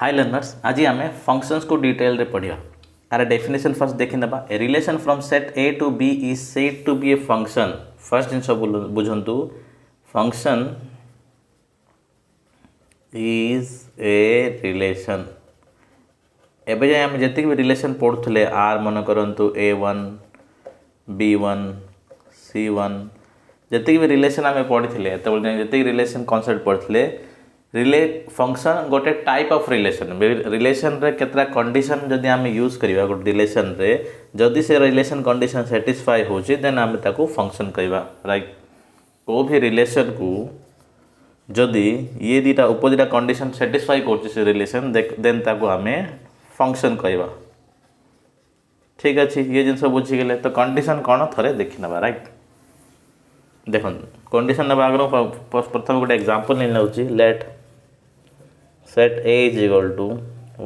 हाय learners, आज आम functions को डिटेल रे पढ़िया। यार डेफिनेशन फर्स्ट देखी नबा। A relation from set A to B is said to be a function. First जिनस बुझंतु, फंक्शन इज ए रिलेशन। एबे जाए आम जति भी रिलेशन पढ़ुले आर मन करंतु A1 B1 C1 जति भी रिलेशन आम पढ़ी जति रिलेशन कॉन्सेप्ट पढ़ुले फंक्शन गोटे टाइप ऑफ रिलेशन। रिलेशन रे केतरा कंडीशन जदि आम यूज करबा गोटे रिलेशन रे, जदि से रिलेशन कंडीशन सेटिस्फाई होची देन आम ताको फंक्शन कहबा। राइट, को भी रिलेशन को जदि ये दीटा उपदिटा कंडीशन सेटिस्फाई करछि से रिलेशन देन ताको आम फंक्शन कहबा। ठीक अच्छे, ये जिनस बुझी गले तो कंडीशन कौन थरे देखि नबा। राइट, देखो कंडीशन नबा आगर प्रथम गोटे एग्जांपल नहीं लाउची। Let set A is equal to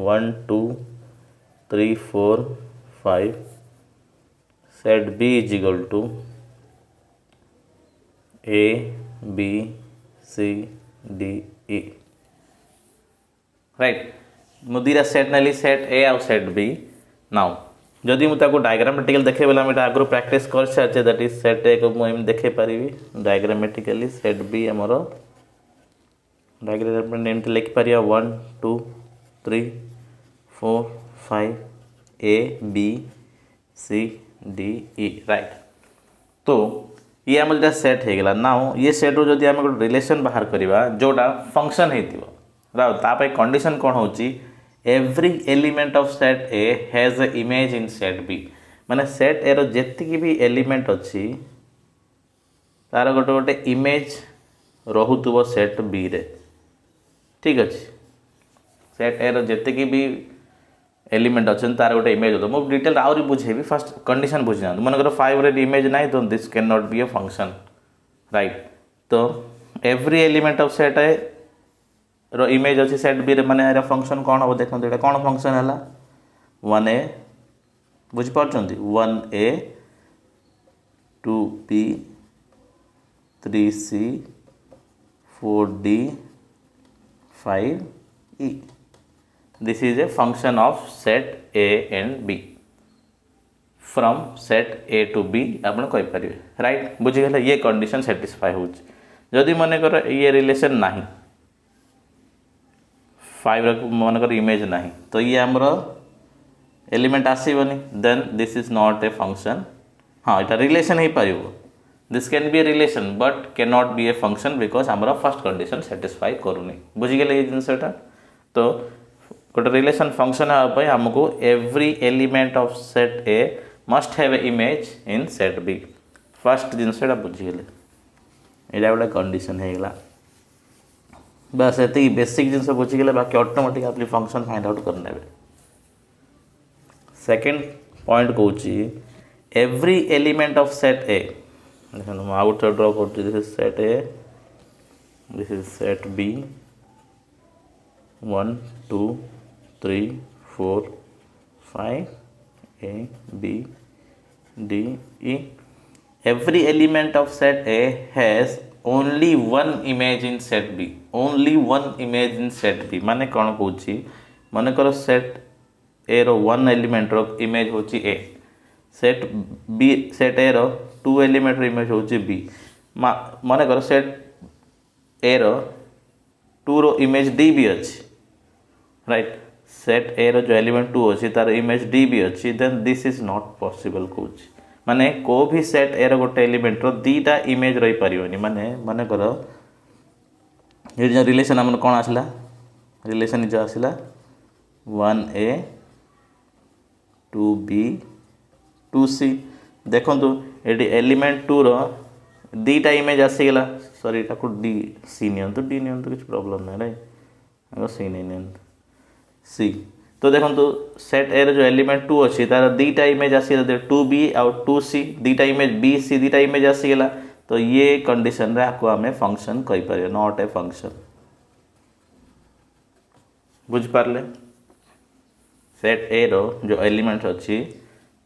1 2 3 4 5, set B is equal to A B C D E। Right, मुझे सेट नाली सेट A आउ सेट B। नाउ जदि मुझे डायग्रामेटिकल देखे बेला मैं आगु प्रैक्टिस कर सारी, दैट इज सेट A को मुझे देखे पारि डायग्रामेटिकली। सेट B आमर डायग्राम एमती लिखिपर 1 2 3 4 5 A B C D E। Right, तो ये आम जो सेट हो गला। नाउ ये सेट रो जदि आम गोटे रिलेशन बाहर करवा जोटा फंक्शन होता कंडीशन कौन हो, every element of set A has a image in set B. माने सेट ए रो जेतिकी भी एलिमेंट अच्छी तार गोटे गोटे इमेज रोहुतुबो सेट बी रे। ठीक अच्छे, सेट ए रेतिकी भी एलिमेंट अच्छे तार गोटे इमेज होता। मुझे डिटेल आहरी बुझेबी, फर्स्ट कंडीशन बुझी ना। मनकर 5 रे इमेज ना तो this can not be a function. Right, तो every element of set A रो इमेज अच्छी सेट बी रे, माने फंक्शन कौन हम देखो। ये कौन फंक्शन है 1A बुझीपार्टी 1A 2B 3C 4D 5E। This is a function of set A and B from set A to B आपन कहि परिबे। राइट, बुझी गेला ये कंडीशन सेटिस्फाई होछ। जदि मन कर ये रिलेशन नाही 5 रो मन कर इमेज नाही तो ये हमरो एलिमेंट आसीबनी, then this is not a function. हाँ, एटा रिलेशन ही पारिबो। This can be a relation but can not be a function because आमर फर्स्ट कंडीशन सेटिस्फाई करूनी। बुझीगले ये जिनसटा। तो गोटे रिलेशन फंक्शन हाँपाई आमको every element of set A must have a image in set B. First जिनसटा बुझीगले, यहाँ गोटे कंडीशन होगा। बस ये बेसिक जिनस बुझीगले, बाकी ऑटोमेटिक अपनी फंक्शन फाइंड आउट करने। सेकेंड पॉइंट कौन, every element of set A. देखो मैं आउट ड्रॉ कर, this is set A, this is set B 1 2 3 4 5 A B D E। every element of set A has only one image in set B। only one image in set B माने कौन कौची, मन कर set A रो 1 element रो image होची A, set B set A रो 2 element रो इमेज होची B। मन कर सेट ए रो 2 रो इमेज D भी अच्छी। राइट, सेट ए रो जो एलिमेंट 2 अच्छी तार इमेज D भी अच्छी, then this is not possible कौच। माने को भी सेट ए रो गोटे एलिमेंट रो दीटा इमेज रही पारिबनी। माने मन कर ये रिलेशन आम कौन आसला, रिलेशन जो आसला 1A 2B 2C। देखो ये एलिमेंट 2 रो दीटा इमेज आसीगला। सॉरी ताको D C नियंतु, D नियंतु किसी प्रॉब्लम ना। राइट, C नहीं नियंतु C। तो देखो सेट ए जो एलिमेंट 2 अच्छी तार दीटा इमेज आसीगला 2B और 2C, दीटा इमेज B C दीटा इमेज आसीगला। तो ये कंडीशन रे आपको आमे फंक्शन कहि पारे, नॉट ए फंक्शन। बुझ पारले, सेट ए रो जो एलिमेंट अच्छी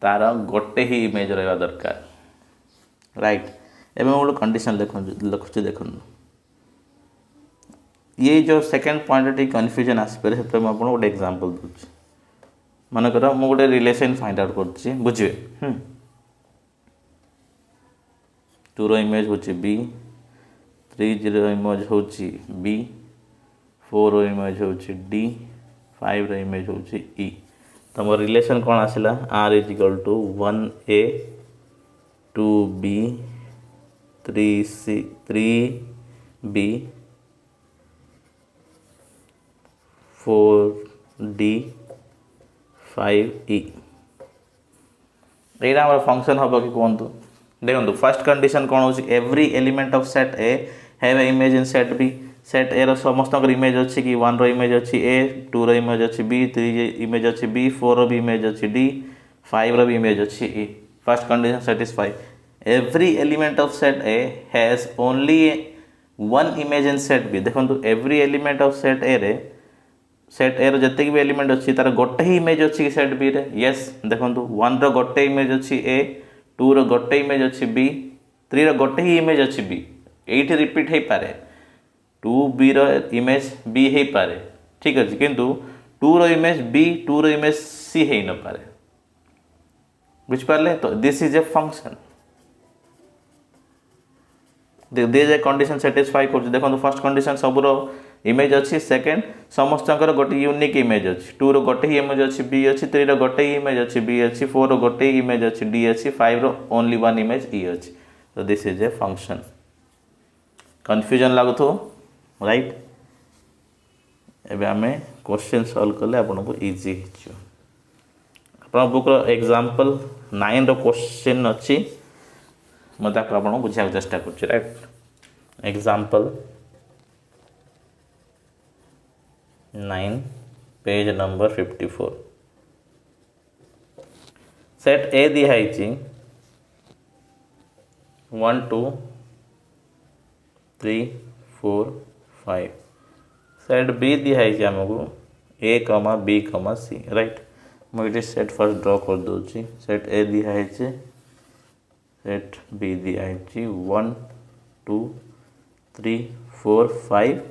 तार गोटे ही इमेज रहा दरकार। राइट, एवं गोटे कंडीशन लिखुची देखो ये जो सेकेंड पॉइंट टी कन्फ्यूजन आसपे से मुझे गोटे एग्जांपल दूसरी मनकर मुझे गोटे रिलेशन फाइंड आउट कर बुझे 2 इमेज हूँ बी 3 इमेज हूँ बी 4 इमेज हूँ डी 5 इमेज हूँ ई तो मोर रिलेशन कौन आसला are is equal to 1a 2b 3c 3b 4d 5e यहाँ हमारा फंक्शन हम कि कहतु देखो फर्स्ट कंडीशन कौन हो every element of set A have a image in set B set A समस्त इमेज अच्छी कि 1 इमेज अच्छी ए 2 इमेज अच्छी बी 3 इमेज अच्छी बी 4 भी इमेज अच्छी डी 5 भी इमेज अच्छी E first condition satisfy every element of set A has only 1 image in set B देखो every element of set A रे सेट ए रते भी एलिमेंट अच्छी तार गोटे ही इमेज अच्छी सेट बी रे यस देखो 1 गोटे इमेज अच्छी ए 2 गोटे इमेज अच्छी बी 3 गोटे ही इमेज अच्छी बी ये रिपीट हो पारे 2b इमेज बी हो पारे ठीक अच्छे किंतु 2 इमेज बी 2 इमेज सी हो न पारे बुझिपारे तो this is a function this a condition satisfy कर देखो फर्स्ट कंडीशन सबूर इमेज अच्छी सेकेंड समस्त गोटे यूनिक इमेज अच्छी 2 गोटे ही इमेज अच्छी बी अच्छी 3 गोटे ही इमेज अच्छी बी अच्छी 4 गोटे ही इमेज अच्छी डी अच्छी 5 ओनली 1 इमेज ई अच्छी तो this is a function confusion लगुथो राइट एबे आमे क्वेश्चन सॉल्व कले आपको इजी हो बुक एग्जांपल 9 रो क्वेश्चन अच्छी मैं आपको बुझा चेष्टा कर right example 9 page number 54 set ए दिखाई 1 2 3 4 5 सेट बी दिखाई आमको ए कमा बी कमा सी राइट मुझे सेट फर्स्ट ड्रॉ कर दूसरी सेट ए दिखाई सेट बी दिखाई 1 2 3 4 5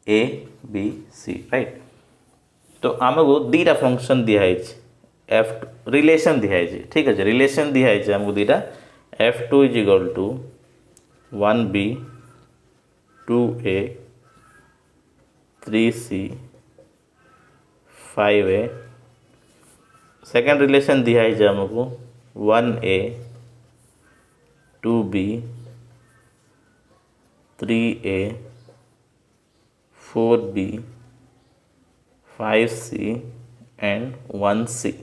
ए बी सी राइट तो आमको दीटा फंक्शन दिखाई एफ रिलेशन दिखाई ठीक अच्छे रिलेशन दिखाई आमको दीटा f2 is equal to 1b 2a 3c 5a second relation दिखाई आमको 1a 2b 3a 4b 5c and 1c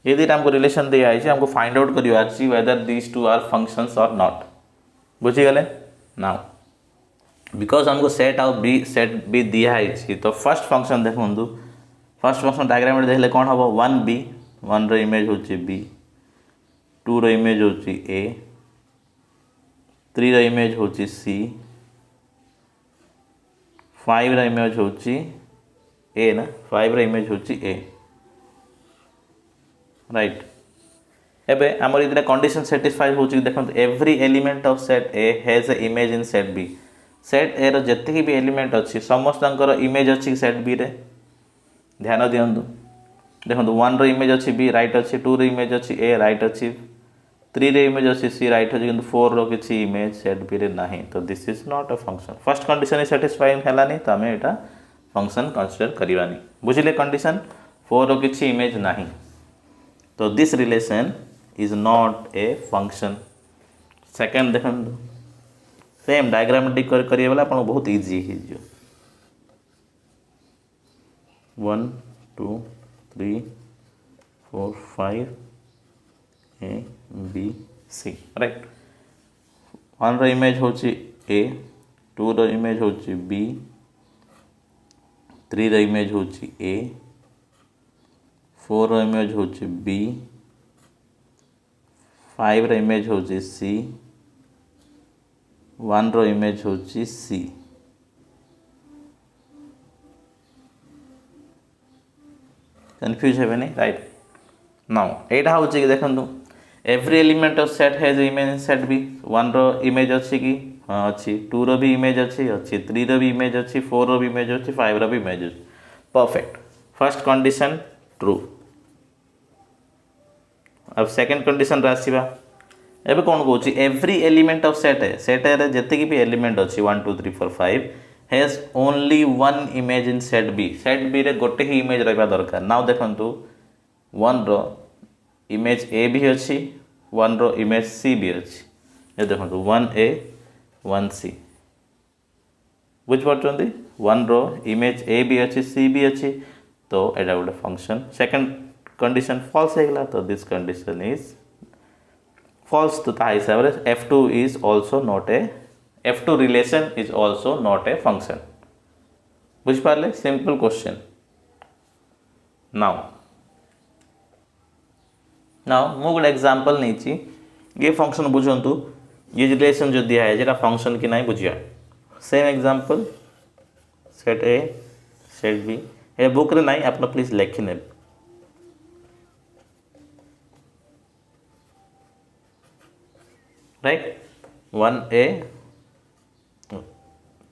ये दीटा हमको रिलेशन दिया है हमको फाइंड आउट करियो अछि whether these two are functions और नॉट बुझी गले नाउ बिकॉज हमको सेट बी दिया है तो फर्स्ट फंक्शन देखो फर्स्ट फंक्शन डायग्राम देखले कौन हम 1b 1 इमेज होची b 2 इमेज होची a 3 इमेज होची c 5 इमेज होची a ना 5 इमेज होची a राइट एबे हमर इतने कंडीशन सेटिस्फाई होची देखो every element of set A has a image in set B set A रो जति भी एलिमेंट अच्छी समस्त इमेज अच्छी सेट बी रे ध्यान दियंतु देखो 1 इमेज अच्छी बी राइट अच्छी 2 इमेज अच्छी ए राइट अच्छी 3 इमेज अच्छी सी राइट अच्छी किंतु 4 किसी इमेज सेट बी रे नहीं तो this is not a function first condition satisfy हैलानी तो आम यहाँ फंक्शन कंसीडर करवानी बुझिले कंडीशन 4 किसी इमेज नहीं तो this relation is not a function second देखो सेम डायग्रामेटिक करिए वाला आपन बहुत इजी हो 1 2 3 4 5 A B C right 1 image होची ए 2 इमेज होची बी 3 इमेज होची ए 4 इमेज होची बी 5 इमेज होची सी 1 इमेज होची सी कन्फ्यूज है नहीं राइट नाउ एटा होची कि देखंतु every element of set has image in set B 1 image अच्छी कि हाँ अच्छी, 2 रो भी इमेज अच्छी 3 रो भी इमेज अच्छी, 4 रो भी इमेज अच्छी, 5 रो भी इमेज अच्छी। Perfect, first condition true. अब सेकंड कंडीशन आसवा, एबे कौन कहूँ every element of set A जितकी भी एलिमेंट अच्छी 1 2 3 4 5 has only one image in set B रे गोटे ही इमेज रहा दरकार। नाउ देखंतु 1 रो इमेज ए भी अच्छी, 1 रो इमेज सी भी अच्छी। ये देखो 1A 1C बुझिपार्चंती, 1 row image A भी अच्छी सी भी अच्छी, तो एटा गोटे फंक्शन। सेकंड कंडीशन फॉल्स होगा, तो दिस कंडीशन इज फॉल्स। तो ता हिसाब रे F2 is also not a F2 relation is also not a function. बुझिपारले, सिंपल क्वेश्चन। नाउ मु गोटे एग्जांपल नहीं, ये फंक्शन बुझंतु, ये रिलेशन जो दिया है जेटा फंक्शन कि नहीं बुझिया। Same example set A set B, ए बुक रे नहीं, आप प्लीज लिखि ने। राइट, 1A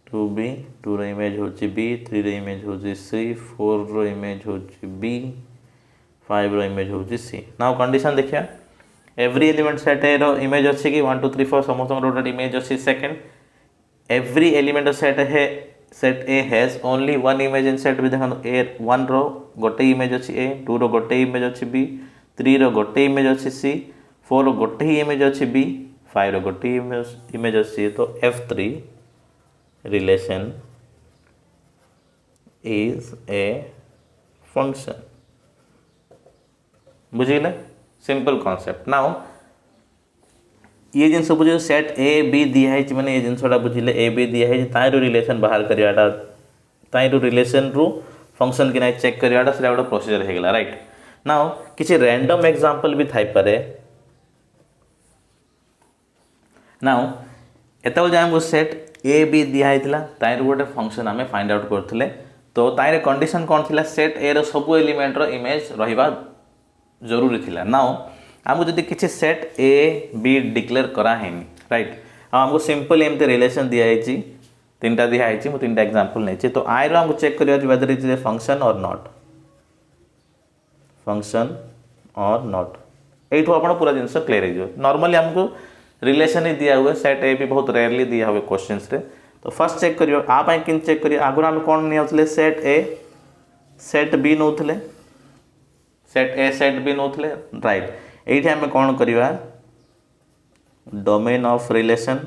2B, 2 रो इमेज होची B, 3 रो इमेज होची C, 4 रो इमेज होची B, 5 रो इमेज होची C। नाउ कंडीशन देखिया, एवरी एलिमेंट सेट ए रो इमेज अच्छी कि 1 2 3 4 समस्त रोटेट इमेज अच्छी। Second, every element set A has only one image in set B. देखो ए 1 रो गोटे इमेज अच्छी ए, 2 रो गोटे इमेज अच्छी बी, 3 रो गोटे इमेज अच्छी सी, 4 रो गोटे ही इमेज अच्छी बी, 5 रो गोटे इमेज अच्छी। तो F3 relation is a function. बुझिले, सिंपल कॉन्सेप्ट। नाउ ये जिन बुझे सेट ए बी दिखाई मैंने ये जिनसा बुझिले ए बी दिखाई ताइर रिलेशन बाहर करियाटा, ताइर रिलेशन रु फंक्शन कि नहीं चेक करियाटा से गोटे प्रोसीजर हो गला। राइट, नाउ किसी रैंडम एग्जांपल भी थाई पारे। नाउ एतबेले जाए हमको सेट ए बी दिखाई ताइर गोटे फंक्शन आम फाइंड आउट करथिले, तो ताइर कंडीशन कौन थिला, सेट ए रो सब एलिमेंट रो इमेज रहिबा जरूरी थिला। नाउ आमको जदि किसी सेट ए बी डिक्लेयर करा हैनी, राइट, आमको सिंपल एमती रिलेशन दिखाई तीनटा दिखाई, मुझे तीनटा एग्जांपल नहीं, तो आई रो हमको चेक करिया वेदर इज ए फंक्शन और नॉट, फंक्शन और नॉट। एठू आपण पूरा जिनस क्लियर हो। नॉर्मली हमको रिलेशन ही दिया हुए, सेट ए भी बहुत रेयरली दिया हुए क्वेश्चंस रे। तो फर्स्ट चेक करियो आप किन चेक करियो, आगुर हम कौन नहीं सेट ए सेट बी नौले, सेट ए सेट बी नौले। राइट, ये आम कौन करवा, domain of relation,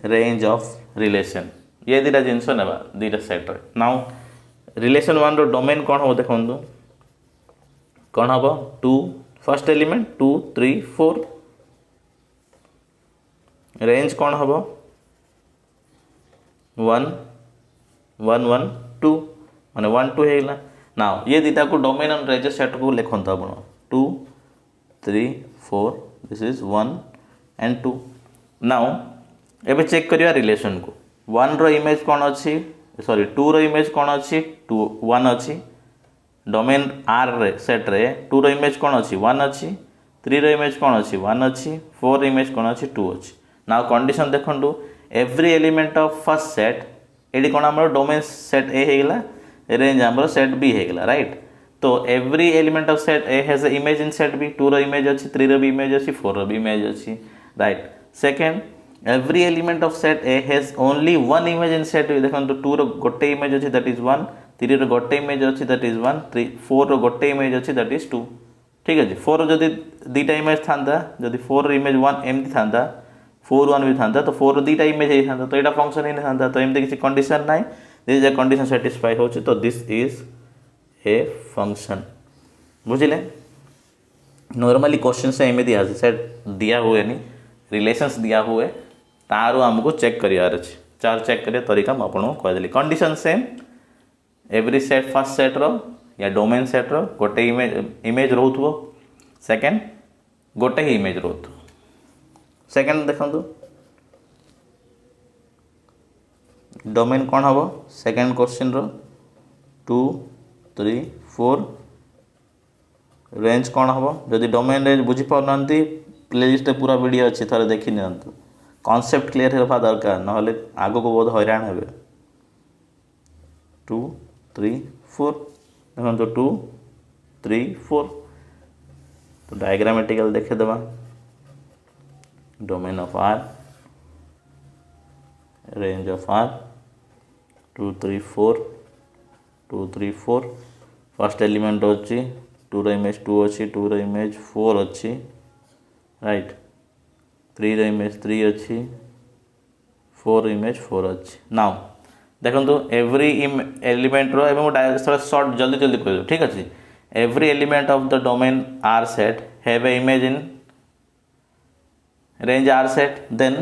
range of relation, ये दुटा जिनस ना दुटा सेट रे। नाउ रिलेशन 1 रो डोमेन कौन हम देखो, कौन हम 2 फर्स्ट एलिमेंट 2 3 4, रेंज कौन हम 1 1 1 2 माने 1 2 होगा। नाउ ये दुटा को डोमेन एंड रेंज सेट को लिखत आप 2 3 4, दिस इज 1 एंड 2। नाउ एबे चेक करिया रिलेशन को, 1 रो इमेज कौन अच्छी, सॉरी 2 रो इमेज कौन अच्छी 2 1 अच्छी, डोमेन आर रे सेट रे 2 रो इमेज कौन अच्छी 1 अच्छी, 3 रो इमेज कौन अच्छी 1 अच्छी, 4 रो इमेज कौन अच्छी 2 अच्छी। नाउ कंडीशन देखंतु, every element of first set, एडी कौन हमर डोमेन सेट ए हेगला, रेंज हमर सेट बी हेगला। राइट, तो every element of set A has a image in set B, 2 रो इमेज अच्छी, 3 रो भी इमेज अच्छी, 4 रो भी इमेज अच्छी। Right, second, every element of set A has only one image in set B. देखो 2 रो गोटे इमेज अच्छी दैट इज 1, 3 रो गोटे इमेज अच्छी दैट इज 1, 4 रो गोटे इमेज अच्छी दैट इज 2। ठीक है, 4 रो जदि दुटा इमेज था, जदि 4 रो इमेज 1 एमती था, 4 1 भी था, तो 4 रो दुटा इमेज होता, तो यहाँ फंक्शन ही नहीं था। तो एमती किसी कंडीशन ना, this is a condition satisfy हो, तो दिस इज ए फंक्शन। बुझिले, नॉर्मली क्वेश्चन से एमती आसे सेट दिया हुए नहीं, रिलेशंस दिया हुए, तार आमको चेक करार अच्छे। चार चेक करिया तरीका मुझे आपको कहदेली। Condition same, every set first set रो या डोमेन सेट रो गोटे इमेज रोथो, सेकेंड गोटे ही इमेज रोथो। सेकेंड देखो डोमेन कौन हम, सेकेंड क्वेश्चन रो 2 3 4, रेंज कौन हम, जदि डोमेन रेंज बुझी पारना प्लेलिस्ट पूरा वीडियो अच्छी थे देखी नि। कॉन्सेप्ट क्लियर होगा दरकार नहले आगो को बहुत हैरान हे 2 3 4 देखो 2 3 4 तो डायग्रामेटिकल देखे देवा domain of R range of R 2 3 4 2 3 4 first element अच्छी 2 इमेज 2 अच्छी 2 इमेज 4 अच्छी राइट 3 इमेज 3 अच्छी 4 इमेज 4 अच्छी नाउ देखो एवरी एलिमेंट रो एवं डायरेक्ट शॉर्ट जल्दी जल्दी कर ठीक अच्छे every element of the domain R set have a image in range R set then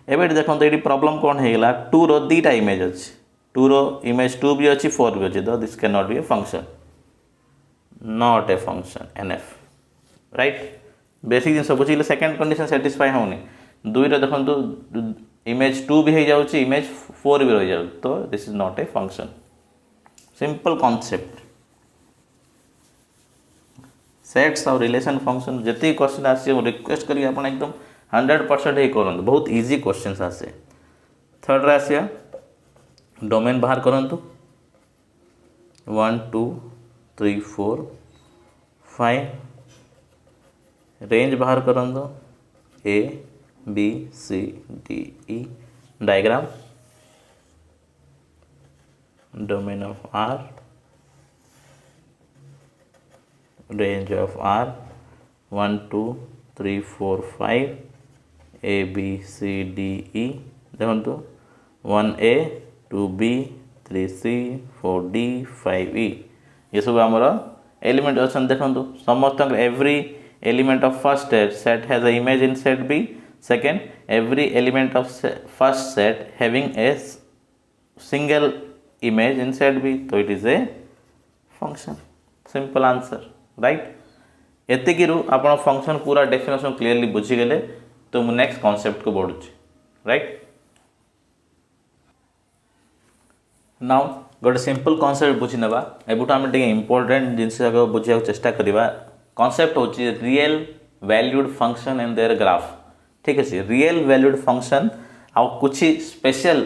एबे देखो ये प्रॉब्लम कौन होगा 2 रो दीटा इमेज अच्छी 2 रो इमेज 2 भी अच्छी 4 भी अच्छी तो this can not be a function not a function NF right basic जिन बुझे सेकेंड कंडीशन सेटिस्फाई होनी 2 रे देखो इमेज 2 भी हो जाउची इमेज 4 भी रही जाउ तो this is not a function simple concept sets और रिलेशन फंक्शन जितनी क्वेश्चन आसी रिक्वेस्ट करी आप एकदम 100% ही करूँ बहुत इजी क्वेश्चन आसे थर्ड रे आसिया डोमेन बाहर करंतु 1 2 3 4 5 रेंज बाहर करंतु A B C D E diagram domain of R range of R 1 2 3 4 5 A B C D E देखो 1A 2B 3C 4D 5E ये सब आमर एलिमेंट अच्छा देखो समस्त every element of first set has a image in set B second every element of first set having a single image in set B तो it is a function simple answer right एतिकी आप function पूरा definition clearly बुझीगले तो मु next concept को बढ़ुची right now गोटे simple concept बुझी नेबा एबुट आम टे इंपोर्टेंट जिनस बुझा चेष्टा करवा कॉन्सेप्ट होची real valued function in their graph ठीक है रियल वैल्यूड फंक्शन आउ कुछ स्पेशल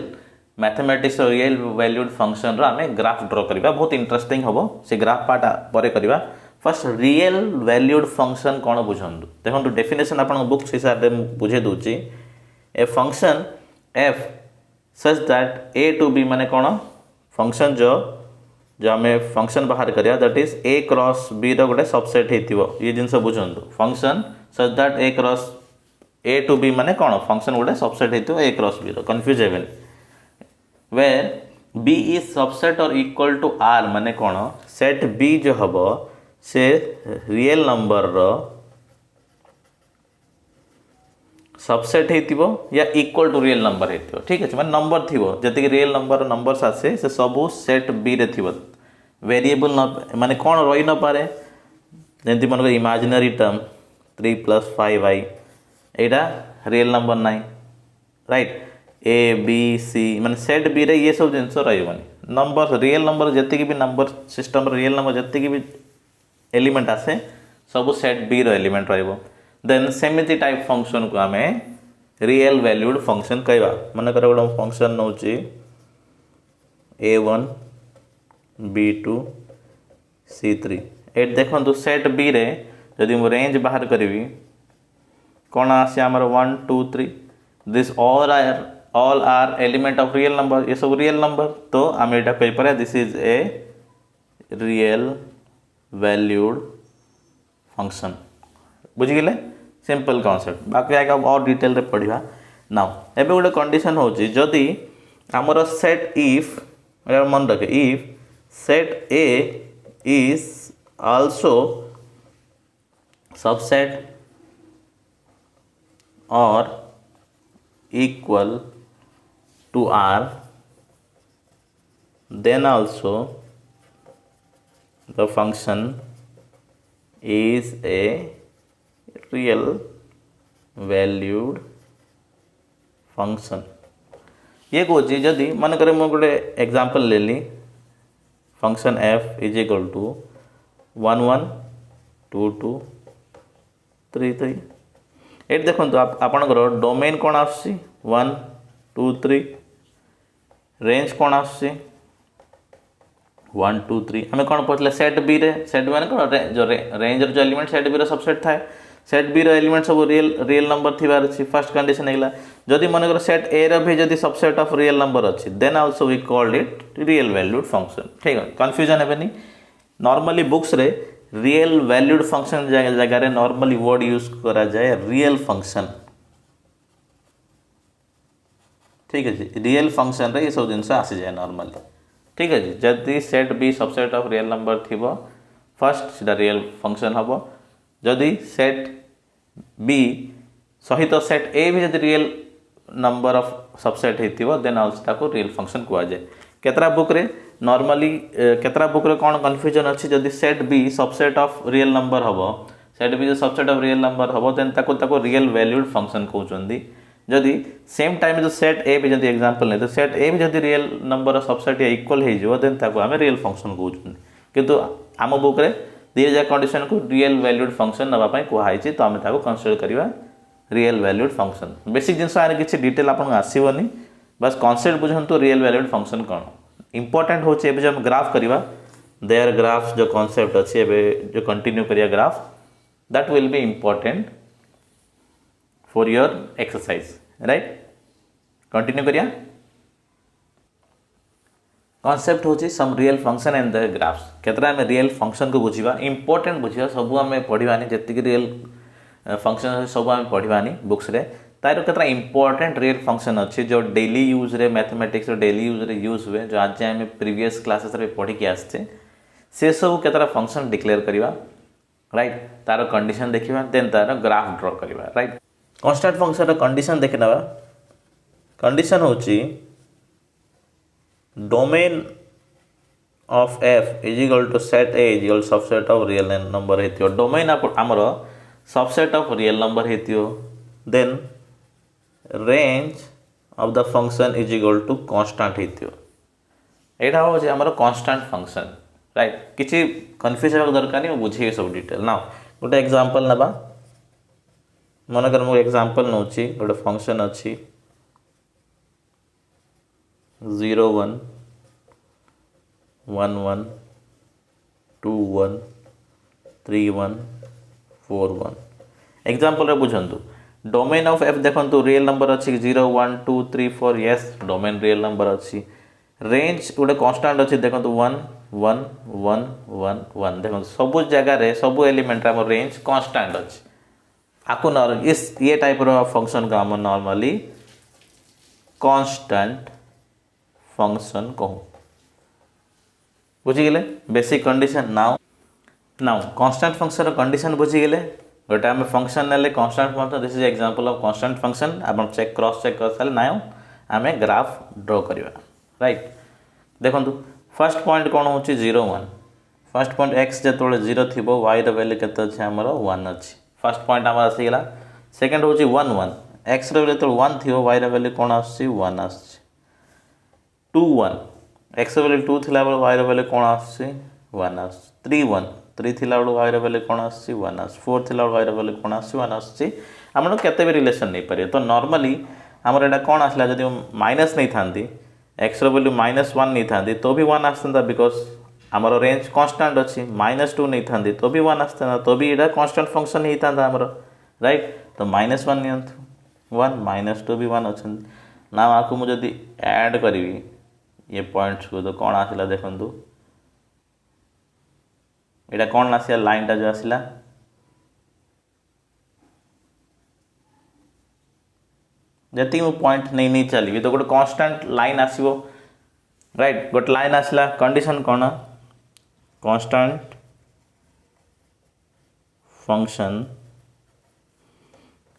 मैथमेटिक्स और रियल वैल्यूड फंक्शन रो आमे ग्राफ ड्रॉ करवा बहुत इंटरेस्टिंग होबो से ग्राफ पार्ट परे करवा फर्स्ट रियल वैल्यूड फंक्शन कौन बुझंतु देखो डेफिनेशन आपन बुक्स हिसाब से बुझे दूची a function f such that a to b माने कौन फंक्शन जो हमें फंक्शन बाहर करिया that is a cross b रो गोटे सबसेट हेतिबो ये जिंस बुझंतु function such that a cross a to b माने कौन फंक्शन गोटे सबसेट हेतिबो a क्रॉस b रो कंफ्यूज हेबेन वेयर b इज सबसेट और इक्वल टू r माने कौन सेट b जो हबो से रियल नंबर रो सबसेट हेतिबो या इक्वल टू रियल नंबर हेतिबो ठीक है माने नंबर थिबो जति रियल नंबर नंबर्स आसे से सबू सेट बी रे थिबो वेरिएबल न माने कोन रही न पारे जंती मन इमेजिनरी टर्म 3 + 5i एटा रियल नंबर नाइ राइट a b c माने सेट बी रे ये सब जिंस रहिबनी नंबर रियल नंबर जति भी नंबर सिस्टम रियल नंबर जति भी एलिमेंट आसे सब सेट बी रो एलिमेंट रहिबो देन सेमिति टाइप फंक्शन को आमे रियल वैल्यूड फंक्शन कहवा मन कर गोटे फंक्शन नौची a1 b2 c3 एट देखो सेट बी रे यदि मु रेंज बाहर करी कौन आसे आमर 1 2 3 this all are element of real number ये सब रियल नंबर तो आम यहाँ कही पारे this is a real valued function बुझीगले सिंपल कॉन्सेप्ट बाकी आगे और डिटेल रे पढ़िबा नाउ एबे गोटे कंडीशन होची जदि हमर सेट इफ मन रखे if set A is also subset और equal to R, then also the function is a real valued function. ये कौन जदि मन करे मैं गोटे एग्जांपल ले ली function f is equal to 1 1 2 2 3 3 ये देखो आपणकर डोमेन कौन आसी 1 2 3 रेंज कौन आस 1 2 3 आम कौन पढ़ते सेट बी रे सेट बी मैंने कौन जो रेंज जो एलिमेंट सेट बी सबसेट थाए सेट बी एलिमेंट सब रियल नंबर थी फर्स्ट कंडीशन है जदि मन सेट ए री जब सबसेट ऑफ रियल नंबर अच्छी then also we called it real valued function ठीक है कन्फ्यूजन है नॉर्मली बुक्स रे रियल वैल्यूड फंक्शन जगह नॉर्मली वर्ड यूज करा जाए रियल फंक्शन ठीक है रियल फंक्शन रे ये सब जिन आसी जाए नॉर्मली ठीक है जदि set B subset of real number थी फर्स्ट सीधा रियल फंक्शन हम जदि सेट बी सहित सेट ए भी जब रियल नंबर ऑफ सबसेट होती देन आल्सो रियल फंक्शन कह जाए केतरा बुक रे नॉर्मली केतरा बुक रे कौन कन्फ्यूजन अच्छी जदि set B subset of real number हम सेट बी जो सबसेट ऑफ रियल नंबर हम देन ताको रियल वैल्यूड फंक्शन कहते जदि सेम टाइम जो सेट ए भी जब एग्जांपल नहीं तो सेट ए भी जब रियल नंबर सबसेट इक्वल हो देन ताको आम रियल फंक्शन कहते किंतु आम बुक रे दी जा कंडीशन को रियल वैल्यूड फंक्शन नापी कहुई तो आम कनसीडर करवा रियल वैल्यूड फंक्शन बेसिक जिनस किसी डिटेल आपको आसोनी बस कॉन्सेप्ट बुझंतु रियल वैल्यूड फंक्शन कौन इंपोर्टेंट हो जो ग्राफ करवा देयर ग्राफ जो कॉन्सेप्ट अच्छी जो कंटिन्यू करिया graph that will be important for your exercise right continue करिया कॉन्सेप्ट होची some real function and the graphs केतरा में रियल फंक्शन को बुझीबा इंपोर्टेंट बुझीबा सब आम पढ़ानी जति रियल फंक्शन सब आम पढ़ानी बुक्स रे तार केतरा इंपोर्टेंट रियल फंक्शन अच्छी जो डेली यूज रे मैथमेटिक्स डेली यूज रे यूज हुए जो आज आम प्रीवियस क्लासेस रे पढ़ी के आसचे से सब केतरा फंक्शन डिक्लेयर करवा राइट तार कंडीशन देखा देन तार ग्राफ ड्रॉ करवा राइट कांस्टेंट फंक्शन कंडीशन देखि नवा कंडीशन होची domain of F is equal to set A is equal subset of real number हेतियो डोमेन आमर सबसेट ऑफ रियल नंबर हेतियो then range of the function is equal to constant हेतियो एटा हो जे हमर कांस्टेंट फंक्शन राइट किछि confuse होगा दरकार नहीं बुझे सब डिटेल ना गोटे एग्जांपल नबा मनकर मु एग्जांपल नौची गोटे फंक्शन अच्छी 0 1 1 1 2 1 3 1 4 1 एग्जांपल रे बुझंतु डोमेन ऑफ एफ देखंतु रियल नंबर अच्छी 0 1 2 3 4 यस डोमेन रियल नंबर अच्छी रेंज गोटे कांस्टेंट अच्छी देखंतु 1 1 1 1 1 देखंतु सब जगह रे सब एलिमेंट रे हमर रेंज कांस्टेंट अच्छी आपको इस ये टाइप रो फंक्शन का हम नॉर्मली कांस्टेंट फंक्शन कहूँ बुझीगले basic condition now constant function condition बुझीगले गोटे आम फंक्शन ने constant function this is example of constant function आप चेक क्रॉस चेक कर सारे नाउ आम ग्राफ ड्रॉ करवा राइट देखो फर्स्ट पॉइंट कौन हो 0 1 फर्स्ट पॉइंट एक्स जो 0 थी वाई वैल्यू के आमर 1 अच्छी फर्स्ट पॉइंट आम आसीगला सेकेंड हूँ 1 1 एक्स जो 1 थी वाई वैल्यू कौन आस 1 आस 2 1 एक्स वैल्यू 2 थी वाई वैल्यू कौन आस 1 आस 3 1 3 थी वाई वैल्यू कौन आस 1 आस 4 थी वाई वैल्यू कौन आस 1 आस आम केते भी रिलेशन नहीं पारे तो नॉर्मली आमर एटा कौन आसला जब माइनस नहीं था एक्स वैल्यू -1 नहीं था तो भी 1 आसता बिकज आमर रेंज कांस्टेंट अच्छी -2 नहीं था तो भी 1 आसता तो भी यहाँ कांस्टेंट फंक्शन ही था आमर राइट तो -1 नियंतु 1 -2 भी 1 अच्छा ना आपको मुझे ऐड करी ये पॉइंट्स को तो कौन आसला देखु यहाँ कौन आसा लाइनटा जो आसला जी मुझे पॉइंट नहीं नहीं चली तो गोटे कांस्टेंट लाइन आसो राइट गोटे लाइन आसला कंडीशन कौन constant function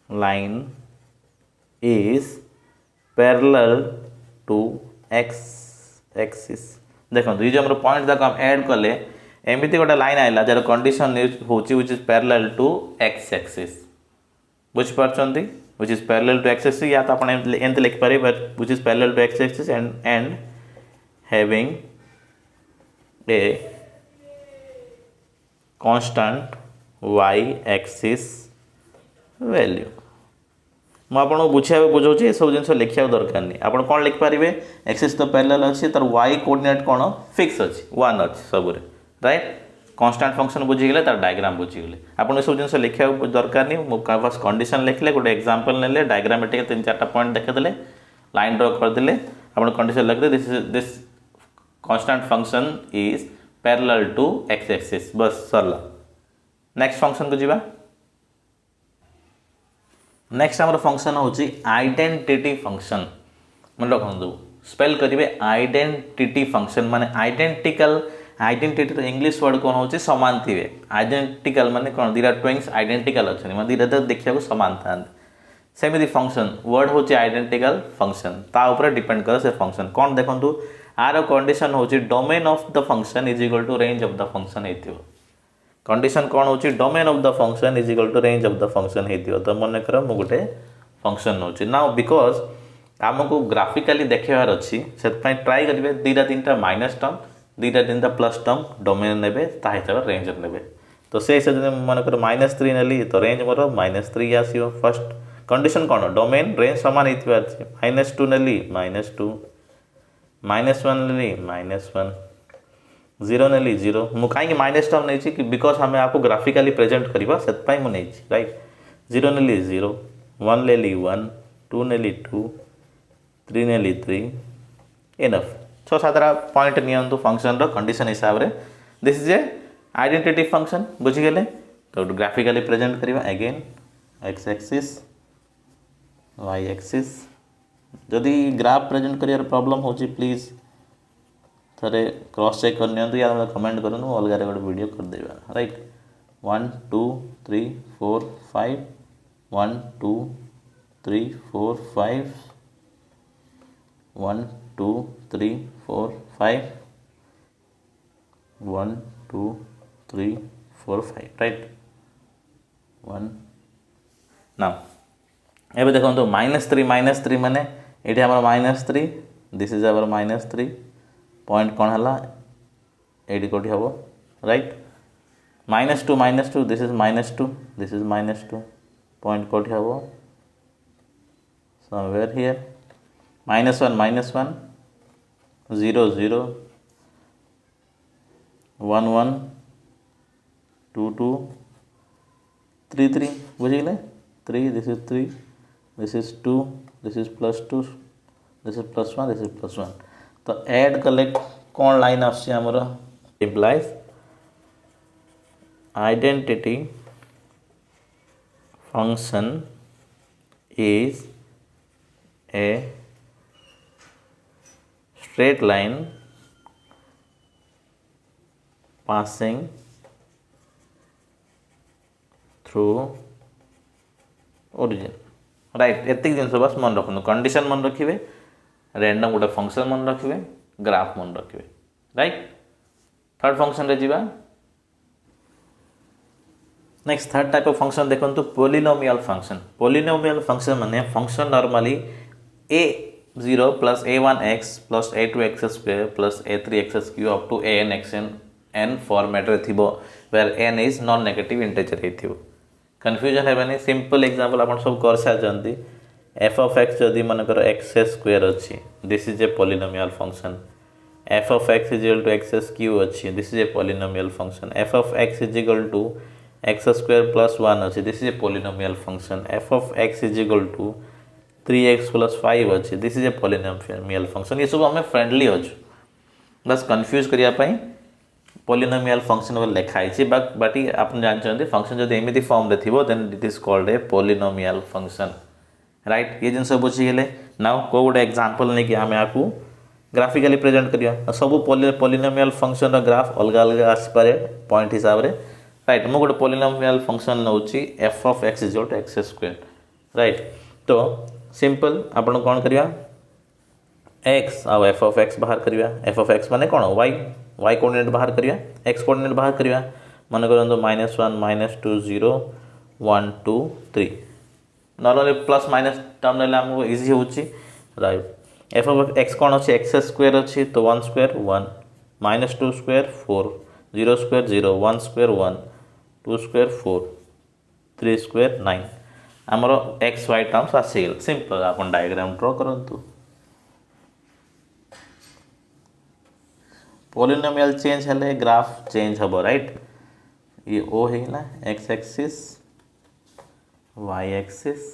line is parallel to X axis देखो ये जो हम पॉइंट तक हम ऐड कले एमती गोटे लाइन आइला जार कंडीशन होची which is parallel to X axis बुझिपारछंती which is parallel to X axis या तो आपण एंत लिख पारे which is parallel to X axis and having a constant y axis value मुझे बुझा बुझाऊँ सब जिन लिखा दरकार नहीं आप कौन लिखिपारे एक्सिस तो पैरेलल अच्छी तार वाई कोऑर्डिनेट कौन फिक्स अच्छी 1 अच्छी सबुरे राइट कांस्टेंट फंक्शन बुझीगले तार डायग्राम बुझीगले आपको सब जिन लिखा दरकार नहीं मुझे बस कंडीशन लिखले गोटे एग्जांपल नेले डायग्रामेटिक 3-4 पॉइंट देखेदेले लाइन ड्रॉ करदे आप कंडीशन लिखते this constant function is parallel to X axis बस सरला नेक्स्ट फंक्शन को जीवा नेक्स्ट आम फंक्शन हूँ आइडेंटिटी फंक्शन मन रखु स्पेल करेंगे आइडेंटिटी फंक्शन माने आइडेंटिकल आइडेंटिटी इंग्लिश वर्ड कौन हो सामान थे आइडेंटिकल माने कौन दीटा ट्विंग्स आइडेंटिकल अच्छा माने दीटा देखा सामान था सेमती फंक्शन वर्ड हूँ आइडेंटिकल फंक्शन ता ऊपर डिपेंड करे से फंक्शन कौन देखो आर कंडीशन हूँ domain of the function is equal to range of the function हो कंडीशन कौन हो domain of the function is equal to range of the function हो तो मन कर मु गोटे फंक्शन नौ नाउ बिकज आमको ग्राफिकाली देखार अच्छी से ट्राई करेंगे 2-3टा माइनस टर्म 2-3टा प्लस टर्म डोमेन ने हिसाब रेंज ने तो से मन कर -3 नेली तो रेंज मोर -3 आसो फर्स्ट कंडीशन कौन डोमेन रेंज सामान हो -2 नेली -2 -1 नेली -1 0 नेली 0 मु कहीं माइनस टर्म नहीं कि बिकज हमें आपको ग्राफिकाली प्रेजेंट करवा से मुझे राइट 0 नेली 0 1 नेली 1 2 नेली 2 3 नेली 3 इनफ 6-7 पॉइंट नियंतु फंक्शन रो कंडीशन हिसाब रे this is a identity function बुझीगले तो ग्राफिकाली प्रेजेंट करवा again X axis Y axis जदि ग्राफ प्रेजेंट करियर प्रॉब्लम हो प्लीज थे क्रॉस चेक कर नि या कमेंट करूँ अलग गोटे वीडियो करदेवा राइट 1 2 3 4 5 1 2 3 4 5 1 2 3 4 5 1 2 3 4 5 राइट 1 ना एबे देखो -3 माने ये -3 दिस इज आवर -3 पॉइंट कौन है ये कौटी हम right -2 this is -2 this is -2 point कौटी हम समवेयर हियर -1 0 0 1 1 2 2 3 3 बुझीगले 3 this is 3 this is 2 this is +2 this is +1 this is +1 तो ऐड कले कौन लाइन आमर implies identity function is a straight line passing through origin right एतिक जिन बस मन रखु कंडीशन मन रखिए रैंडम गोटे फंक्शन मन रखिए ग्राफ मन रखिए राइट थर्ड फंक्शन रे जीवा next third type of function देखो पोलिनोमियल फंक्शन माने function normally a0 + a1x + a2x² + a3x³ up to an format रे थिबो where n is non negative integer हेथिबो कंफ्यूजन हेबनी सिंपल एग्जांपल आपण सब कर साजंती f of x जदि मनकर x² अच्छी this is a polynomial function f of x is equal to x³ अच्छी this is a polynomial function f of x is equal to x² + 1 अच्छी this is a polynomial function f of x is equal to 3x + 5 अच्छी this is a polynomial function ये सब हमें friendly अच्छु बस confuse करने polynomial function वाले लिखाई बाटी आप जानते फंक्शन जब एमती फॉर्म रे थिबो then it is called a polynomial function right ये जिन बुझीगले नाउ को गोटे एग्जांपल नहीं कि आम आपको ग्राफिकाली प्रेजेंट करिया सब पोलिनोमियल फंक्शन ग्राफ अलग अलग आसपे पॉइंट हिसाब से राइट मु गोटे polynomial function now f of x is equal to x² right तो सिंपल आपण कौन करिया x uh f of x बाहर करिया f of x माने कौन y कोऑर्डिनेट बाहर करिया x कोऑर्डिनेट बाहर करिया मन करंतु -1 -2 0 1 2 3 नॉर्मली प्लस माइनस टर्म ने आमको इजी होची राइट f of x कौन अच्छी x² अच्छी तो 1² 1 -2² 4 0² 0 1² 1 2² 4 3² 9 आमर एक्स वाई टर्म्स आसीगला सिंपल आप डायग्राम ड्रॉ करंतु पॉलिनोमियल चेंज हेले ग्राफ चेंज हम राइट ये ओ है x axis Y axis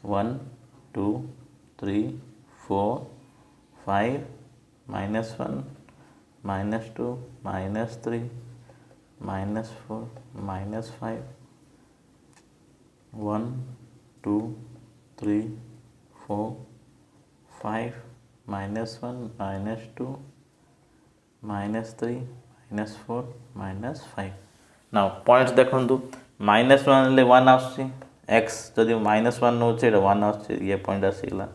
1 2 3 4 5 -1 -2 -3 -4 -5 1 2 3 4 5 -1 -2 -3 -4 -5 now points देखु -1 1 आसुची एक्स जदि -1 नौ 1 आस ये पॉइंट आसीगला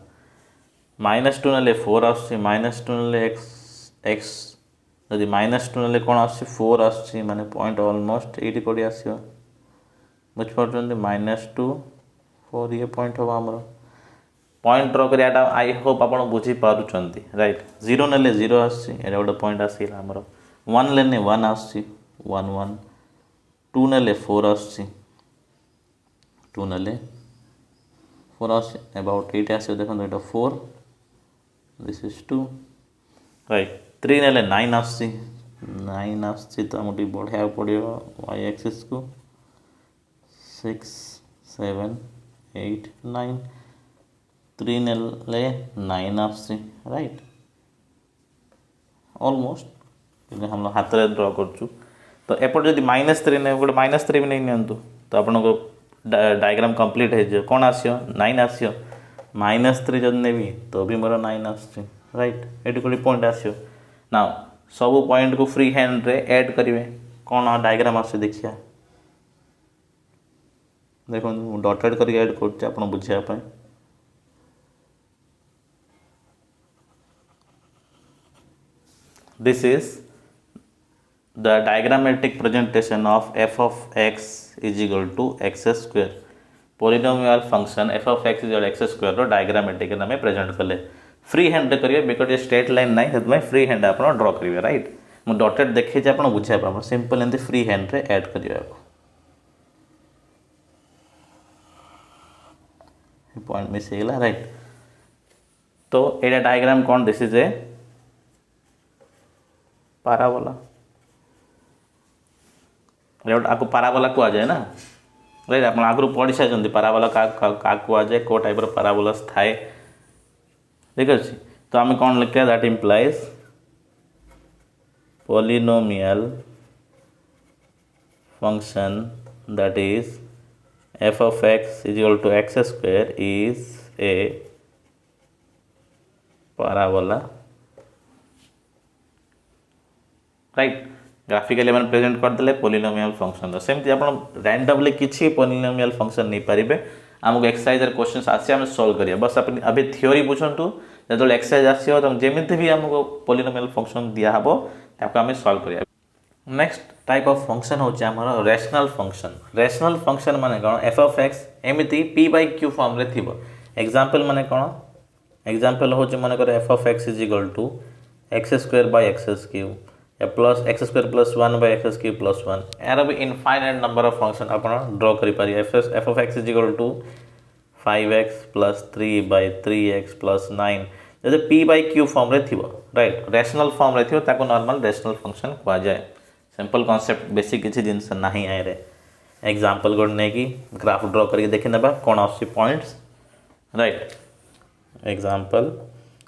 -2 ने 4 आसुची -2 ने एक्स एक्स जदि -2 ने कौन आस 4 आस माने पॉइंट ऑलमोस्ट ये कौटी आस बुझिपार -2 4 ये पॉइंट हम आमर पॉइंट ड्र कर आई होप आप बुझीपार राइट 0 ने 0 आस गोटे पॉइंट आसगला आमर 1 लेने 1 आस 1 1 2 ने 4 आस 2 ने 4 आस अबाउट 8 आस देखो ये 4 दिस इज 2 राइट 3 ने 9 आस 9 आस तो आमको बढ़िया पड़ो वाई एक्सिस को 6 7 8 9 3 ने 9 आस राइट ऑलमोस्ट हम हाथ में ड्र कर तो एपट जब -3 ने गोटे -3 भी नहीं नियंतु तो आपन को डायग्राम कंप्लीट हो कौन आसियो 9 आसियो -3 जब नेबी तो भी मोर 9 आस राइट ये गोटे पॉइंट आसियो ना सब पॉइंट को फ्री हैंड रे ऐड करेंगे कौन डायग्राम आस देखिए देखो डॉटेड करके ऐड कर बुझापी this is the diagrammatic presentation of f of x is equal to x square polynomial function f of x is equal to x square रो diagrammatic नाम प्रेजेंट कले फ्री हैंड करिए because ये straight line ना से free hand आप ड्र करेंगे राइट मु डॉटेड देखी आप बुझा सिंपल एमती फ्री हैंड रे ऐड करिए पॉइंट मिस होगा राइट तो ये डायग्राम कौन दिस इज ए पाराबोला आपको पाराबोला कह जाए ना राइट आप आगु पढ़ी सारी पाराबोला क्या कहुए कौ टाइप पाराबोला थाए ठीक अच्छे तो आम कौन लिखा that implies polynomial function that is f of x is equal to x square is a parabola right graphically मैंने प्रेजेंट करदे पॉलिनोमियल फंक्शन सेमती आप रैंडमली किसी पॉलिनोमियल फंक्शन नहीं पारे आमको एक्सरसाइज क्वेश्चन आसे आम सॉल्व करिया बस आप अभी थ्योरी बुझंतु जो एक्सरसाइज आसो तो जमी भी आमको पॉलिनोमियल फंक्शन दिहब ताको आम सॉल्व करिया नेक्स्ट टाइप ऑफ फंक्शन होचे हमर रैशनल फंक्शन माने कौन एफ ऑफ एक्स एमती पी बाय क्यू फॉर्म रे थिबो एग्जांपल माने कौन एग्जांपल होचे माने कर F of X is equal to X square by X cube या plus X square plus 1 by X cube plus 1 यार भी इनफाइनाइट नंबर ऑफ फंक्शन आपण ड्रॉ करि पारि F of X is equal to 5x plus 3 by 3x plus 9 जदि P by Q form रे थिबो right rational form रे थिबो ताको नॉर्मल रैशनल फंक्शन कहा जाए सिंपल कॉन्सेप्ट बेसिक किसी जिनस नहीं आए रे एग्जांपल गोटे नहीं कि ग्राफ ड्रॉ करके देखी ना कौन आस points right example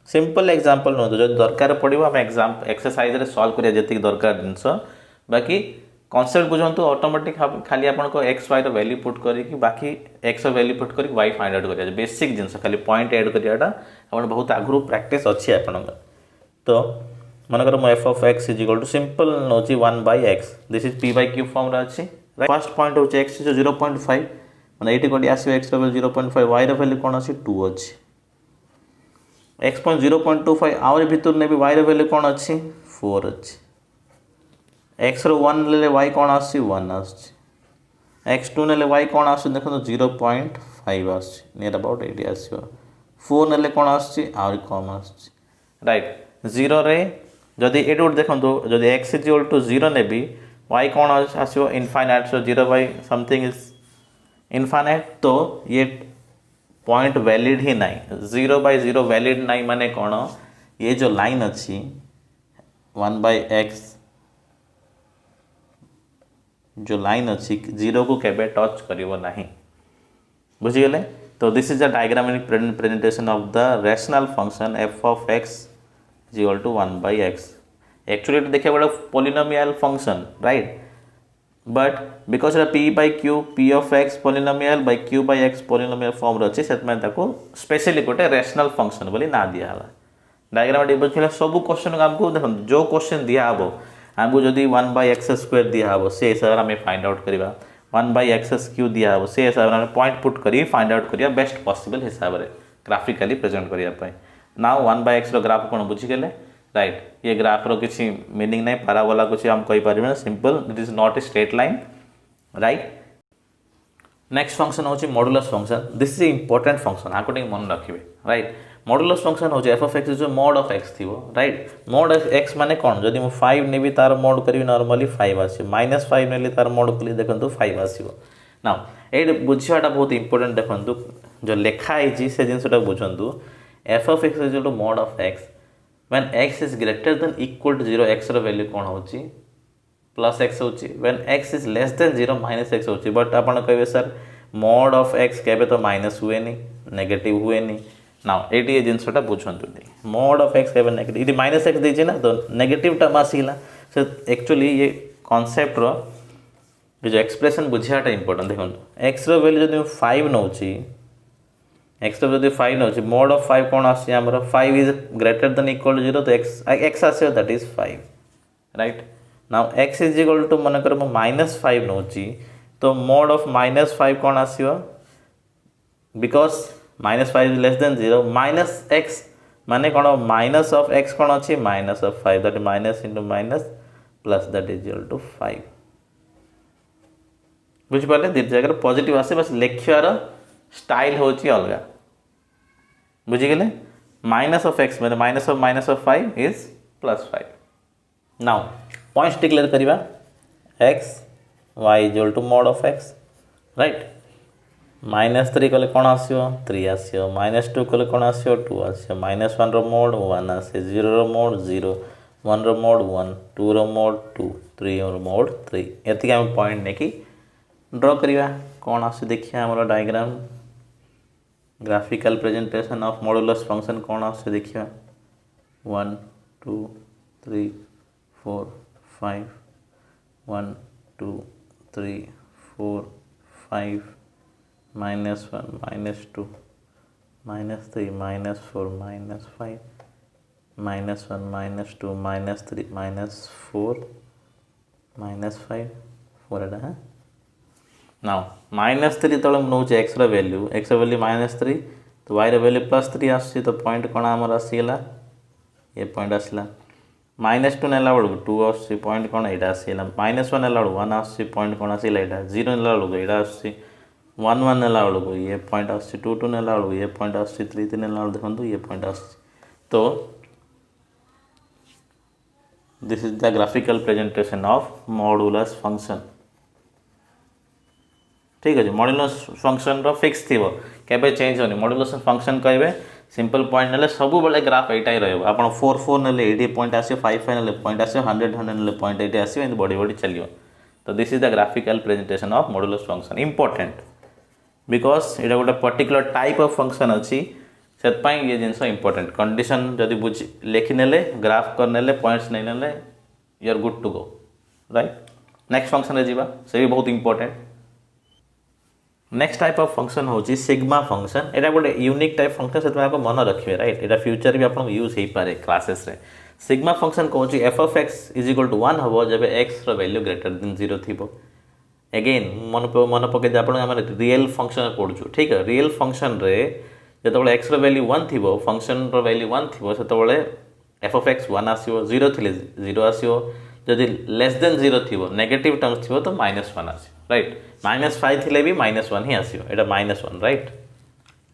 simple example नुह जो दरकार पड़ो आम एग्जाम एक्सरसाइज रे सॉल्व करिया जति दरकार जिनस बाकी कॉन्सेप्ट बुझंतु ऑटोमेटिक खाली आपन एक्स वाई वैल्यू पुट करके बाकी एक्स वैल्यू पुट करके वाई फाइंड आउट करिया बेसिक जिनस खाली पॉइंट ऐड करियाटा आपन बहुत आगु प्रैक्टिस अच्छी आपन तो मनकर मो F of X is equal to simple नोची 1 by X this is P by Q form रे अछि फर्स्ट पॉइंट होचे एक्स इज 0.5 माने एटी कोडी आसी एक्स रो 0.5 वाई रो वैल्यू कोन अछि 2 अछि एक्स पॉइंट 0.25 आउर भीतर ने भी वाई रो वैल्यू कोन अछि 4 अछि एक्स रो 1 ले वाई कोन आसी 1 आसी एक्स 2 ने वाई कोन आसी देखो 0.5 आसी नियर अबाउट 80 आसी 4 ने कोन आसी आउर कम आसी राइट 0 रे जदि ये देखो जदि एक्स इज इक्वल टू 0 ने भी वाई कौन आसो infinite so 0 by something is infinite तो ये पॉइंट वैलिड ही नहीं 0/0 वैलिड नहीं माने कौन ये जो लाइन अच्छी 1/x जो लाइन अच्छी 0 को केबे टच करिवो नहीं बुझीगले। तो this is the diagrammatic presentation of the rational function f of x is equal to 1/x। Actually देखिए बड़ा polynomial function right but because p of x polynomial by q/x polynomial form अच्छे से specially गोटे rational function बोली ना दिया diagrammatic बुझे सब क्वेश्चन आमको देखो जो क्वेश्चन दिया हम आमको जदि 1/x² दिया से हिसाब से आम फाइंड आउट करवा 1/x³ दिया से हिसाब से पॉइंट पुट कर फाइंड आउट करिया बेस्ट पॉसिबल हिसाब से ग्राफिकली प्रेजेंट करने नाउ 1/x ग्राफ कौन बुझीगले राइट ये ग्राफ रो किसी मीनिंग नहीं पाराबोला कुछ हम कहि परिबे simple it is not a straight line right. Next function होची modulus function this is important function आको टिक मन रखिबे राइट। मॉडुलस फंक्शन होची f of x जो mod of x थिवो राइट mod of x माने कोन जदि मु 5 नेबी तार mod करिवि नॉर्मली 5 आसी -5 नेली तार mod कली देखंतु 5 आसीबो। नाउ ए बुझियाटा बहुत इंपोर्टेंट देखंतु जो लेखा आइची से जिनसटा बुझंतु f of x is to mod of x when x is greater than equal to 0 x रो वैल्यू कोन होची प्लस x होची when x is less than 0 minus x होची बट आपण कहबे सर mod of x केबे तो minus हुए नी नेगेटिव हुए नी। नाउ एटी जिनसटा बुझंतु mod of x केबे नेगेटिव इति माइनस x देछि ना तो नेगेटिव टर्म आसीला से एक्चुअली ये कांसेप्ट रो जो एक्सप्रेशन बुझियाटा इंपोर्टेंट देखंतु x रो वैल्यू जदि 5 नउची x रो जदि 5 नउची mod of 5 कोन आसी हमर 5 is greater than equal to 0 तो x आसी that is 5 right. Now x is equal to मन कर -5 नउची तो mod of -5 कोन आसीबो because -5 is less than 0 -x माने कोन माइनस ऑफ x कोन अछि minus of 5 that minus into minus plus that is equal to 5 बुझ पाले दि जगह पॉजिटिव आसे बस लेखियार स्टाइल होची अलगा बुझी गेले माइनस ऑफ x माने minus of 5 is plus 5। Now points declare करिवा x y is equal to mod of x right -3 कले कोन आसियो 3 आसियो -2 कले कोन आसियो 2 आसियो -1 रो mod 1 आसे 0 रो mod 0 1 रो mod 1 2 रो mod 2 3 रो mod 3 एति हम पॉइंट नेकी ड्रॉ करिवा कोन आसे देखिया हमर diagram graphical presentation of modulus function कोन आसे देखिया 1 2 3 4 5 1 2 3 4 5 -1 -2 -3 -4 -5 -1 -2 -3 -4 -5 4 एटा है। नाउ -3 तले नउचे x रो वैल्यू -3 तो y रो वैल्यू +3 आसी तो पॉइंट कोन हमर आसीला ये पॉइंट आसीला -2 नेला बळु 2 आसी पॉइंट कोन एटा आसीला -1 नेला बळु 1 आसी पॉइंट कोन आसीला एटा 0 नेला बळु एटा आसी 1 1 नेला बळु ये पॉइंट आसी 2 2 नेला बळु ये पॉइंट आसी 3 3 नेला बळु देखंतु ये पॉइंट आसी। तो this is the graphical presentation of modulus function ठीक है मॉडुलस फंक्शन रो फिक्स थिबो केबे चेंज होनी मॉडुलस फंक्शन कहबे सिंपल पॉइंट नेले सब बेले ग्राफ एटा ही रहबो आपण 4 4 नेले 80 पॉइंट आसी 5 5 नेले पॉइंट आसी 100 100 नेले पॉइंट एटा आसी इन बॉडी बॉडी चलियो। तो this is the graphical presentation of modulus function important because एटा गोटे पर्टिकुलर टाइप ऑफ फंक्शन अछि सेत पई ये जिंस इंपोर्टेंट कंडीशन जदी बुझ लिखि नेले ग्राफ कर नेले पॉइंट्स नै नेले you are good to go right. Next function रे जीवा से भी बहुत important. Next type of function होची सिग्मा फंक्शन एटा गोटे यूनिक टाइप फंक्शन से आपको मन रखिबे राइट एटा फ्यूचर भी आपन यूज हे पारे क्लासेस रे। सिग्मा फंक्शन कोची f of x is equal to 1 हबो जबे x रो वैल्यू ग्रेटर देन 0 थिबो। अगेन मन पके आपन हम रियल फंक्शन पढछु ठीक है रियल फंक्शन रे जतबे x रो वैल्यू 1 थिबो फंक्शन रो वैल्यू 1 थिबो सेतबे f of x 1 आसीबो 0 थिले 0 आसीबो जदि लेस देन 0 थिबो नेगेटिव टर्म्स थिबो तो -1 आसीबो राइट -5 थिले भी -1 ही आसीबो एटा -1 राइट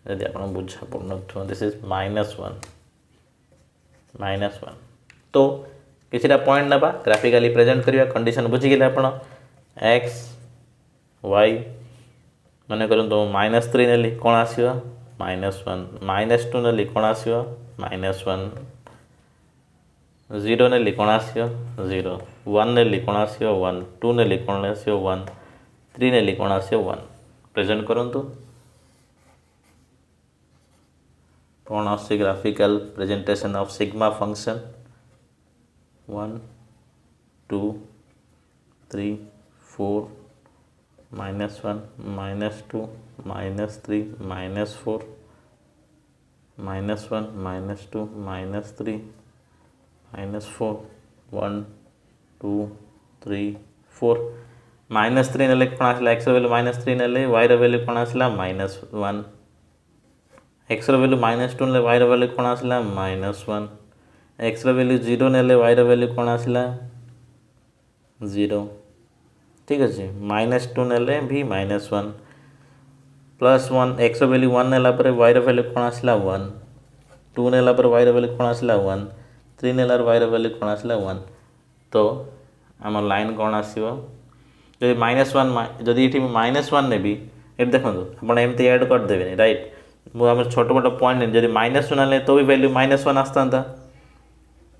यदि आपन बुझा पड़न दिस इज -1 तो किछटा पॉइंट नबा ग्राफिकली प्रेजेंट करिया कंडीशन बुझी गेले आपन x y मन करूँ -3 नेली कौन आसो -1 -2 नेली कौन आसो -1 0 नेली कौन आसो 0 1 नेली कौन आसो 1 2 नेली कौन आसो 1 3 नेली कौन आसो 1 प्रेजेंट करंतु कौन आसी graphical presentation of sigma function 1 2 3 4 -1 -2 -3 -4 -1 -2 -3 -4 1 2 3 4 -3 नेले कौन आसला एक्स वैल्यू -3 नेले वाई वैल्यू कौन आसला -1 एक्स वैल्यू -2 नेले वाई वैल्यू कौन आसला -1 एक्स वैल्यू 0 नेले वाई वैल्यू कौन आसला 0 ठीक अच्छे -2 नेले भी -1 +1 एक्स वैल्यू 1 नेला पर वाई वैल्यू कौन आसला 1 2 नेला पर वाई वैल्यू कौन आसला 1 3 नेला वाई वैल्यू कौन आसला 1 तो आम लाइन कौन आसो जब -1 जदि ये -1 ने ये देखो आप एमती ऐड करदे राइट मुझे छोट मोट पॉइंट जब -1 ने तो भी वैल्यू -1 आसता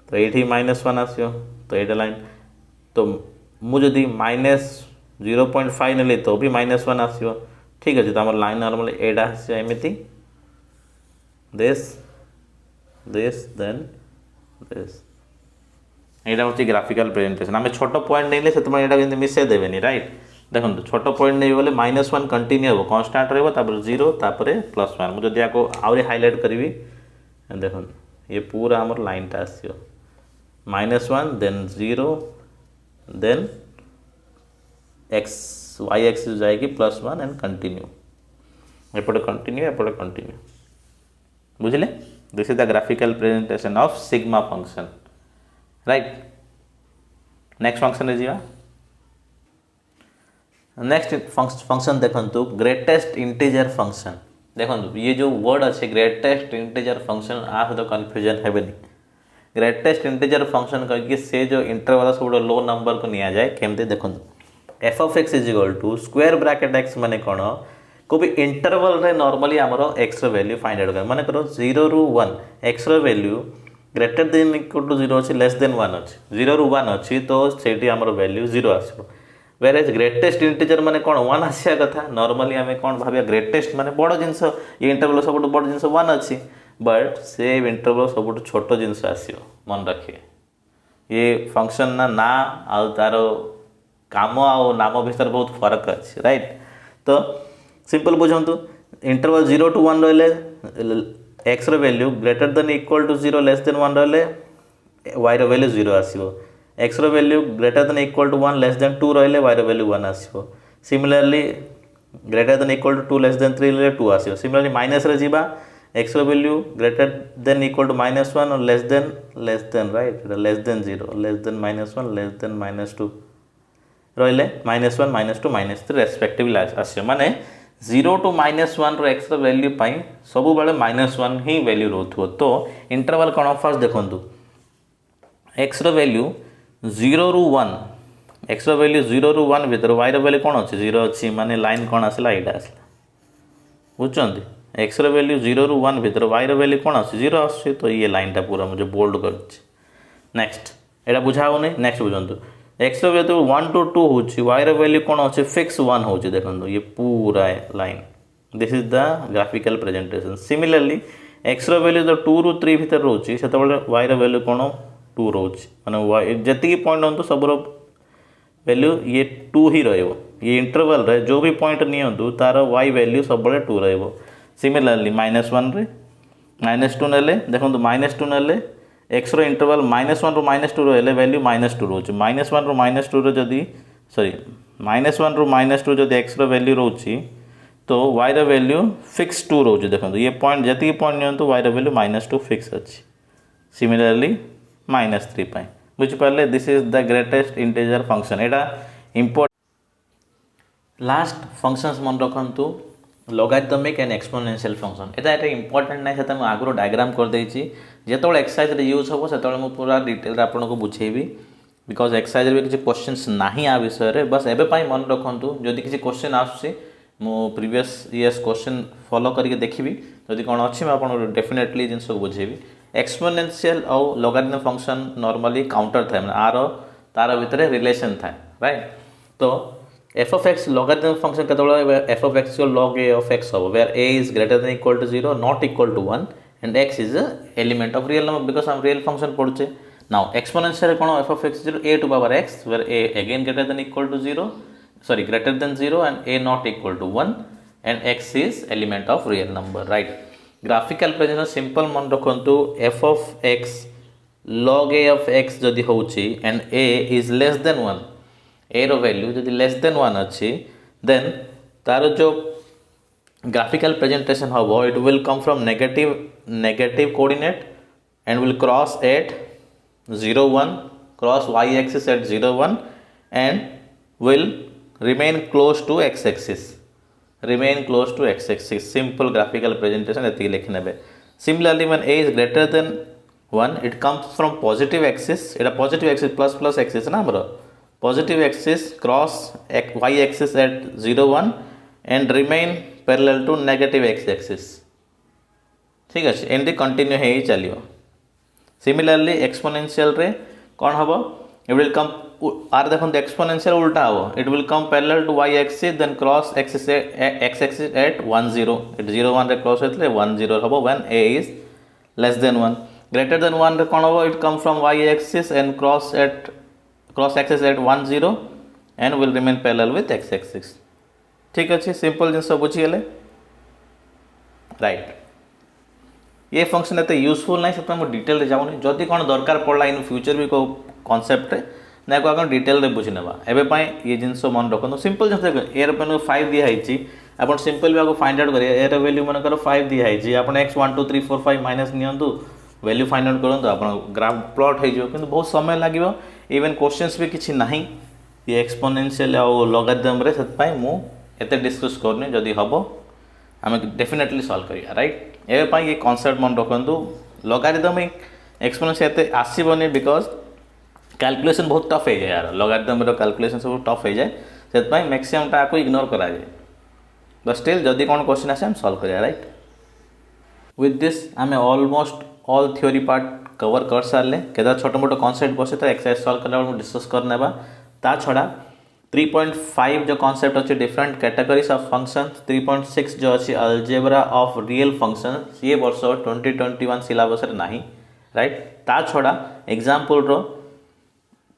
तो ये -1 आसो तो ये लाइन तो मुझे -0.5 नेली तो भी -1 आसो ठीक अच्छे तो आम लाइन नॉर्मल एडा एमती दिस देन दिस यहाँ हूँ ग्राफिकल प्रेजेंटेशन आम छोट पॉइंट नहीं से मिसई देवे राइट देखो छोट पॉइंट नहीं गले -1 कंटिन्यू हम कन्स्टाट रहा 0 +1 मुझे आपको आहरी हाइलाइट करी देखो ये पूरा आमर लाइनटा आसो -1 then 0 then X Y axis जाएगी +1 एंड कंटिन्यू एपटे कंटिन्यू बुझे this is the graphical presentation of sigma function right next function G next function देखो ग्रेटेस्ट इंटीजर फंक्शन देखो ये जो वर्ड अच्छे ग्रेटेस्ट इंटीजर फंक्शन आ सहित कन्फ्यूजन है ग्रेटेस्ट इंटीजर फंक्शन करके से जो इंटरवल सब लो नंबर को निया जाए केमती देखो F of X is equal to square bracket X माने कौन को भी इंटरवल रे नॉर्मली आमर एक्स वैल्यू फाइंड आउट कर माने करो 0 ରୁ 1 X value greater than equal to 0 अच्छी लेस देन 1 अच्छी 0 ରୁ 1 अच्छी तो सेठी आमर वैल्यू 0 आसो वेरेज ग्रेटेस्ट इंटीजर माने कौन 1 आसिया कथा नॉर्मली आम कौन भाविया ग्रेटेस्ट माने बड़ जिनस ये इंटरवल सब बड़ जिनस 1 अच्छी बट से इंटरवल सब छोट जिनस आसो मन रखिए ये फंक्शन ना आ तार काम आ नाम भर बहुत फरक अच्छे राइट तो सिंपल बुझंतु इंटरवल 0 to 1 रही X value greater than equal to 0 less than 1 रही वाई वैल्यू 0 आसो X value greater than equal to 1 less than 2 रही वाई वैल्यू 1 आसो similarly greater than equal to 2 less than 3 रही 2 आसो similarly minus रे जीवा X value greater than equal to -1 और less than right less than 0 less than -1 less than -2 रहिले -1 -2 -3 respectively आसो माने 0 to -1 रो एक्स वैल्यू पाई सब बेले -1 ही वैल्यू रोथो तो इंटरवल कौन फर्स्ट देखो एक्स वैल्यू 0 ରୁ 1 एक्स वैल्यू 0 ରୁ 1 भर वाई वैल्यू कौन अच्छे 0 अच्छी माने लाइन कौन आसला यहाँ आसला बुझुंट एक्स वैल्यू 0 ରୁ 1 भर वाई वैल्यू कौन आस 0 आस तो ये लाइनटा पूरा मुझे बोल्ड कर नेक्स्ट यहाँ बुझा नेक्स्ट बुझंतु एक्स वैल्यू 1 to 2 हो वाई वैल्यू कौन अच्छे फिक्स 1 हो देखो ये पूरा line this is the graphical presentation similarly x value जो 2 ରୁ 3 भर रोचे से वाई वैल्यू कौन 2 रोचे माने जी पॉइंट हूँ सब वैल्यू ये 2 ही रो ये इंटरवल रे जो भी पॉइंट नियंतु तार वाई वैल्यू सब 2 रो सिमिलरली -1 रे -2 नेले देखो -2 नेले एक्स रो इंटरवल -1 ରୁ -2 रही वैल्यू -2 रोचे -1 ରୁ -2 जदि सॉरी -1 ରୁ -2 जदि एक्स रो वैल्यू रोची तो वाई रो वैल्यू फिक्स 2 रोचे देखो ये पॉइंट जी पॉइंट नियंतु वाई रो वैल्यू -2 फिक्स अच्छी सिमिलरली -3 पाई बुझिपारे this is the greatest integer function एटा इम्पोर्ट लास्ट फंक्शंस मन रखु लॉगरिथमिक एंड एक्सपोनेंशियल फंक्शन एटा इंपोर्टेंट ना से आगुरी डायग्राम कर देछि जो एक्सरसाइज यूज हम से मुझे पूरा डिटेल आपको बुझेबी बिकज एक्सरसाइज भी किसी क्वेश्चंस ना आ विषय में बस एवं मन रखु जदि किसी क्वेश्चन आसूसी मो प्रीवियस इयर्स क्वेश्चन फॉलो करके देखिए जदि कौन अच्छी मैं आपको डेफिनेटली जिन को बुझेबी एक्सपोनेंशियल और लॉगरिथम फंक्शन नॉर्मली काउंटर थाए मैंने आर तार भितर रिलेशन थाए राइट। तो F of X logarithm function केतବେଳେ F of X log a of x हो where a is greater than equal to 0 not equal to 1 and x is a element of real number because हम real function पढ़ुचे। now exponential कौन f of x 0 a to power x where a again greater than equal to 0 sorry greater than 0 and a not equal to 1 and x is element of real number right। graphical presentation simple मन रखंतु f of x log a of x जदि होची and a is less than 1 a रो value जदि less than 1 अच्छी then तार जो graphical presentation हम it will come from negative coordinate and will cross at 0 1 cross y axis at 0 1 and will remain close to x axis simple graphical presentation एति लिखि नेबे। Similarly when a is greater than 1 it comes from positive axis एटा positive axis plus axis ना हमरो positive axis cross y axis at 0 1 and remain parallel to negative x axis ठीक अच्छे एमती continue है ही चलियो। सिमिलरली एक्सपोनेंशियल रे कौन हम इट विल कम आर देखो एक्सपोनेंशियल उल्टा हम it will come parallel to y axis then cross x axis at 1 0 it 0 1 रे क्रॉस होतले 1 0 हम when a is less than 1 greater than 1 रे कौन हम it come from y axis and cross axis at 1 0 and will remain parallel with x axis ठीक अच्छे simple जिन बुझीगले right. ये function एत यूजफुल ना से डिटेल जाऊनी जदि कौन दरकार पड़ा इन फ्यूचर भी को कॉन्सेप्ट ना को डिटेल बुझी ना एवं ये जिन मन रखो सिंपल जिन एयर पेन 5 दिखाई आप सिंपल भी आपको फाइंड आउट करेंगे एयर वैल्यू मनकर 5 दिखाई आप x 1 2 3 4 5 माइनस नियंतु वैल्यू फाइंड आउट करूँ आप ग्राफ प्लॉट हो बहुत समय लगे इवन क्वेश्चंस भी किसी ना ये एक्सपोनेंशियल और लॉगरिथम रे से मु एते डिस्कस करनी जदि हम आम डेफिनेटली सॉल्व करिया राइट। एवं ये कॉन्सेप्ट मन रखु लॉगरिथम एक्सपोनेंशियल एते आसीबनी बिकॉज कैलकुलेशन बहुत टफ हो जाए यार लॉगरिथम रो कैलकुलेशन सब टफ हो जाए से मैक्सिमम टाको इग्नोर करा जाए बट स्टिल जदि कौन क्वेश्चन आसे हम सॉल्व करिया राइट। विथ दिस आम almost all theory part cover कर सारे केदा छोटो मोटो कॉन्सेप्ट बसे तो एक्सरसाइज सॉल्व करला डिस्कस करने ता छड़ा 3.5 जो कॉन्सेप्ट अच्छे डिफरेंट कैटेगरीज ऑफ फंक्शंस 3.6 जो अच्छी अलजेब्रा ऑफ रियल फंक्शंस ये वर्ष 2021 सिलेबस रे नाही राइट। ता छड़ा एग्जांपल रो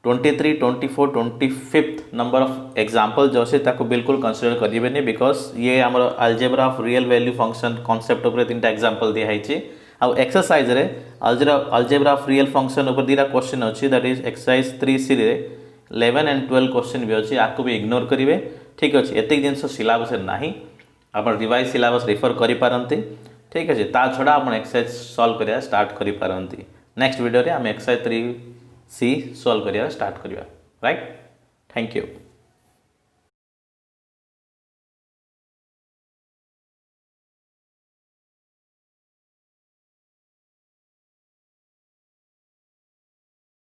23 24 25 नंबर ऑफ एग्जांपल जो अच्छे ताको बिल्कुल कंसीडर करिबेनी बिकॉज ये हमर algebra of real value function concept ऊपर तीनटा एग्जांपल दिया है आउ एक्सरसाइज रे अलजेब्रा ऑफ रियल फंक्शन ऊपर दीटा क्वेश्चन अच्छी दैट इज एक्सरसाइज 3C रे 11 and 12 क्वेश्चन भी अच्छी आपको भी इग्नोर करेंगे ठीक अच्छे एतिक जिन सिलेबस नहीं आप रिवाइज सिलेबस रिफर करि पारंती ठीक अच्छे ता छड़ा आप एक्सरसाइज सॉल्व करिया स्टार्ट करि पारंती। नेक्स्ट वीडियो रे हम एक्सरसाइज 3C सॉल्व करिया स्टार्ट करिया राइट। Thank you.